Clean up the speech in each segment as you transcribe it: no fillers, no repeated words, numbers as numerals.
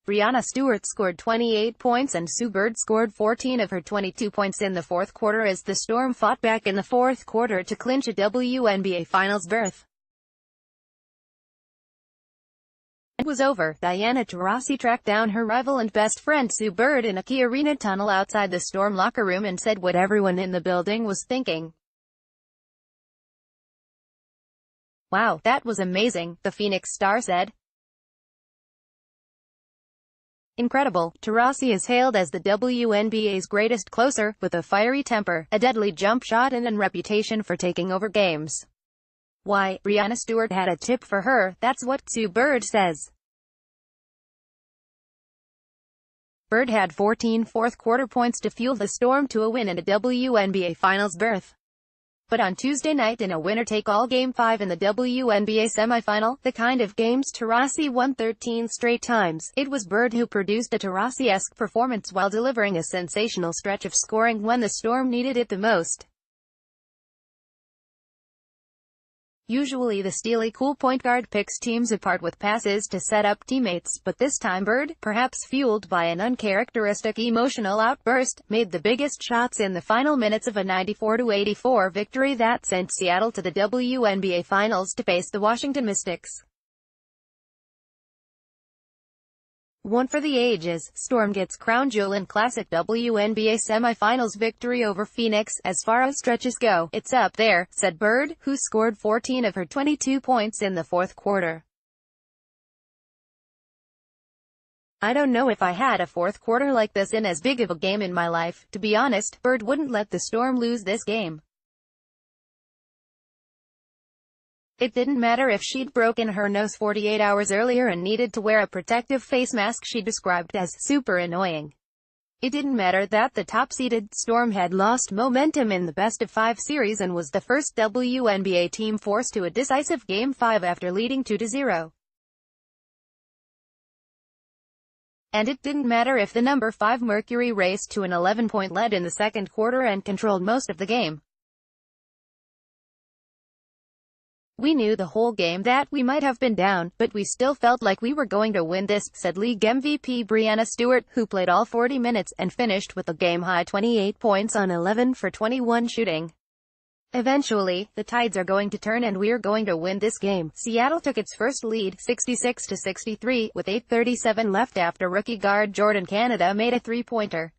Breanna Stewart scored 28 points and Bird scored 14 of her 22 points in the fourth quarter as the Storm fought back in the fourth quarter to clinch a WNBA Finals berth. It was over. Diana Taurasi tracked down her rival and best friend Bird in a key arena tunnel outside the Storm locker room and said what everyone in the building was thinking. "Wow, that was amazing," the Phoenix star said. "Incredible." Taurasi is hailed as the WNBA's greatest closer, with a fiery temper, a deadly jump shot and a reputation for taking over games. "Why, Breanna Stewart had a tip for her, that's what Bird says." Bird had 14 fourth-quarter points to fuel the Storm to a win in a WNBA Finals berth. But on Tuesday night in a winner-take-all Game 5 in the WNBA semifinal, the kind of games Taurasi won 13 straight times, it was Bird who produced a Taurasi-esque performance while delivering a sensational stretch of scoring when the Storm needed it the most. Usually the steely cool point guard picks teams apart with passes to set up teammates, but this time Bird, perhaps fueled by an uncharacteristic emotional outburst, made the biggest shots in the final minutes of a 94-84 victory that sent Seattle to the WNBA Finals to face the Washington Mystics. One for the ages, Storm gets crown jewel in classic WNBA semifinals victory over Phoenix. "As far as stretches go, it's up there," said Bird, who scored 14 of her 22 points in the fourth quarter. "I don't know if I had a fourth quarter like this in as big of a game in my life. To be honest, Bird wouldn't let the Storm lose this game. It didn't matter if she'd broken her nose 48 hours earlier and needed to wear a protective face mask she described as super annoying. It didn't matter that the top-seeded Storm had lost momentum in the best-of-5 series and was the first WNBA team forced to a decisive Game 5 after leading 2-0. And it didn't matter if the number 5 Mercury raced to an 11-point lead in the second quarter and controlled most of the game. We knew the whole game that we might have been down, but we still felt like we were going to win this," said League MVP Breanna Stewart, who played all 40 minutes, and finished with a game-high 28 points on 11 for 21 shooting. "Eventually, the tides are going to turn and we're going to win this game." Seattle took its first lead, 66-63, with 8:37 left after rookie guard Jordan Canada made a three-pointer.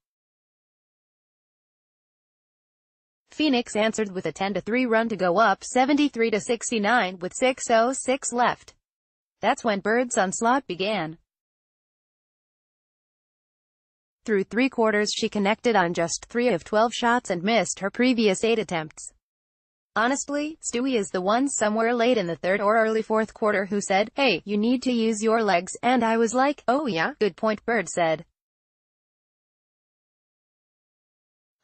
Phoenix answered with a 10-3 run to go up 73-69 with 6:06 left. That's when Bird's onslaught began. Through 3 quarters she connected on just 3 of 12 shots and missed her previous 8 attempts. "Honestly, Stewie is the one somewhere late in the third or early fourth quarter who said, 'Hey, you need to use your legs,' and I was like, 'Oh yeah, good point,'" Bird said.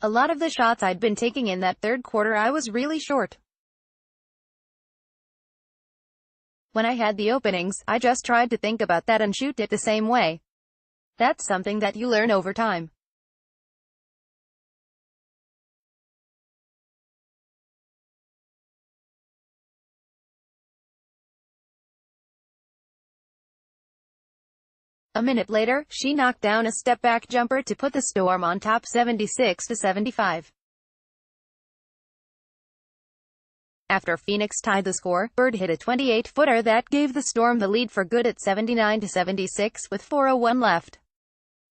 "A lot of the shots I'd been taking in that third quarter I was really short. When I had the openings, I just tried to think about that and shoot it the same way. That's something that you learn over time." A minute later, she knocked down a step-back jumper to put the Storm on top 76-75. After Phoenix tied the score, Bird hit a 28-footer that gave the Storm the lead for good at 79-76 with 4:01 left.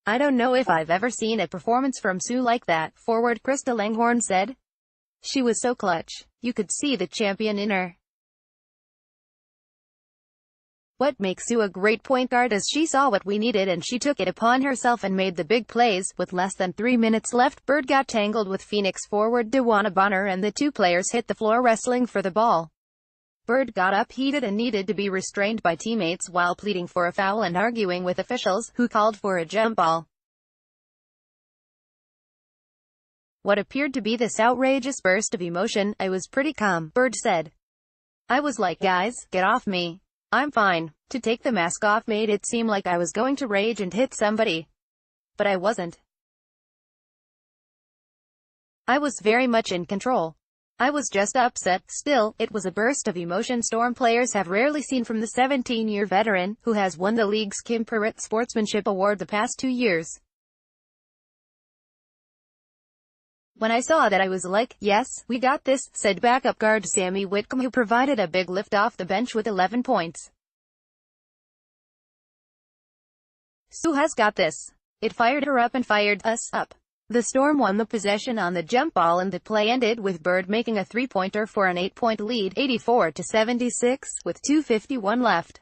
"I don't know if I've ever seen a performance from Sue like that," forward Krista Langhorne said. "She was so clutch. You could see the champion in her. What makes Sue a great point guard is she saw what we needed and she took it upon herself and made the big plays." With less than 3 minutes left, Bird got tangled with Phoenix forward DeWanna Bonner and the two players hit the floor wrestling for the ball. Bird got up heated and needed to be restrained by teammates while pleading for a foul and arguing with officials, who called for a jump ball. "What appeared to be this outrageous burst of emotion, I was pretty calm," Bird said. "I was like, guys, get off me. I'm fine." To take the mask off made it seem like I was going to rage and hit somebody. But I wasn't. I was very much in control. I was just upset. Still, it was a burst of emotion Storm players have rarely seen from the 17-year veteran, who has won the league's Kim Perrott Sportsmanship Award the past 2 years. When I saw that I was like, yes, we got this, said backup guard Sammy Whitcomb, who provided a big lift off the bench with 11 points. Sue has got this. It fired her up and fired us up. The Storm won the possession on the jump ball and the play ended with Bird making a three-pointer for an 8-point lead, 84-76, with 2:51 left.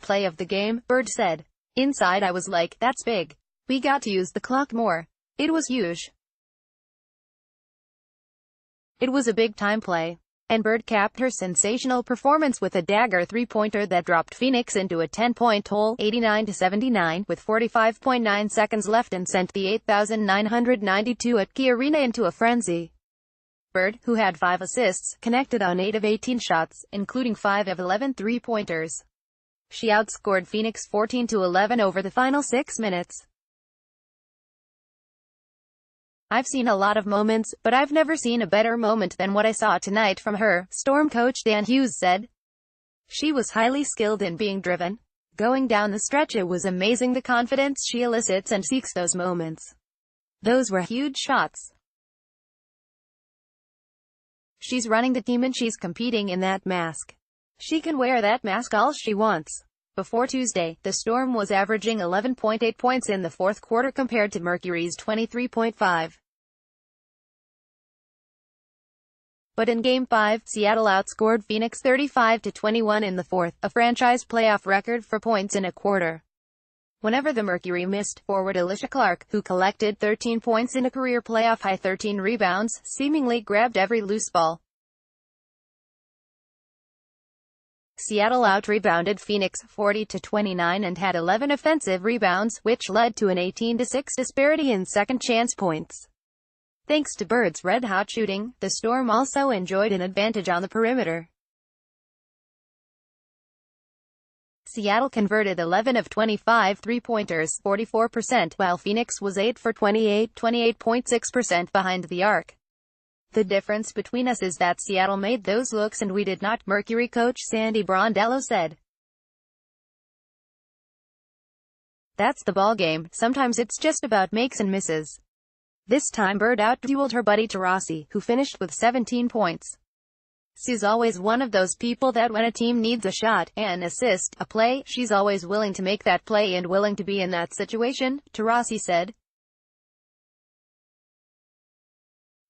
Play of the game, Bird said. Inside I was like, that's big. We got to use the clock more. It was huge. It was a big-time play. And Bird capped her sensational performance with a dagger three-pointer that dropped Phoenix into a 10-point hole, 89-79, with 45.9 seconds left and sent the 8,992 at Key Arena into a frenzy. Bird, who had 5 assists, connected on 8 of 18 shots, including 5 of 11 three-pointers. She outscored Phoenix 14-11 over the final 6 minutes. I've seen a lot of moments, but I've never seen a better moment than what I saw tonight from her, Storm coach Dan Hughes said. She was highly skilled in being driven. Going down the stretch, it was amazing the confidence she elicits and seeks those moments. Those were huge shots. She's running the team and she's competing in that mask. She can wear that mask all she wants. Before Tuesday, the Storm was averaging 11.8 points in the fourth quarter compared to Mercury's 23.5. But in Game 5, Seattle outscored Phoenix 35-21 in the fourth, a franchise playoff record for points in a quarter. Whenever the Mercury missed, forward Alicia Clark, who collected 13 points in a career playoff-high 13 rebounds, seemingly grabbed every loose ball. Seattle out-rebounded Phoenix 40-29 and had 11 offensive rebounds, which led to an 18-6 disparity in second-chance points. Thanks to Bird's red-hot shooting, the Storm also enjoyed an advantage on the perimeter. Seattle converted 11 of 25 three-pointers, 44%, while Phoenix was 8 for 28, 28.6% behind the arc. The difference between us is that Seattle made those looks and we did not, Mercury coach Sandy Brondello said. That's the ballgame. Sometimes it's just about makes and misses. This time Bird out-dueled her buddy Taurasi, who finished with 17 points. She's always one of those people that when a team needs a shot, an assist, a play, she's always willing to make that play and willing to be in that situation, Taurasi said.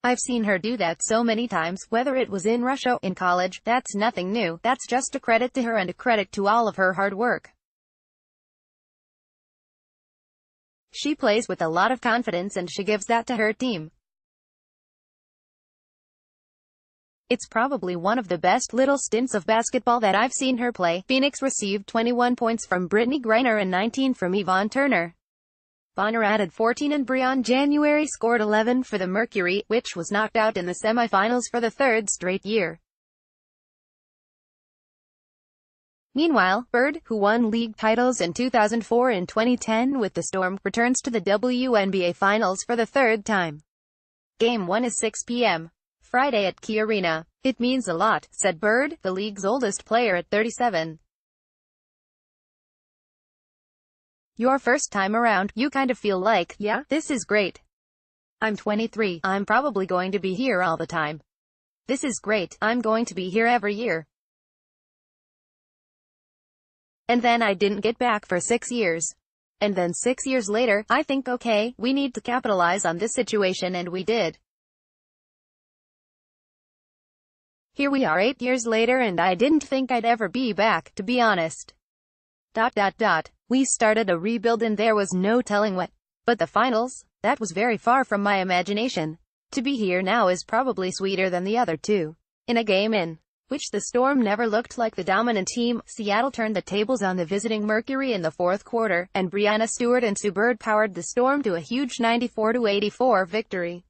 I've seen her do that so many times, whether it was in Russia or in college. That's nothing new. That's just a credit to her and a credit to all of her hard work. She plays with a lot of confidence and she gives that to her team. It's probably one of the best little stints of basketball that I've seen her play. Phoenix received 21 points from Brittany Griner and 19 from Yvonne Turner. Bonner added 14 and Breanna January scored 11 for the Mercury, which was knocked out in the semifinals for the third straight year. Meanwhile, Bird, who won league titles in 2004 and 2010 with the Storm, returns to the WNBA Finals for the third time. Game 1 is 6 p.m. Friday at Key Arena. It means a lot, said Bird, the league's oldest player at 37. Your first time around, you kind of feel like, yeah, this is great. I'm 23, I'm probably going to be here all the time. This is great, I'm going to be here every year. And then I didn't get back for 6 years. And then 6 years later, I think okay, we need to capitalize on this situation and we did. Here we are 8 years later and I didn't think I'd ever be back, to be honest. We started a rebuild and there was no telling what. But the finals? That was very far from my imagination. To be here now is probably sweeter than the other two. In a game in which the Storm never looked like the dominant team, Seattle turned the tables on the visiting Mercury in the fourth quarter, and Breanna Stewart and Sue Bird powered the Storm to a huge 94-84 victory.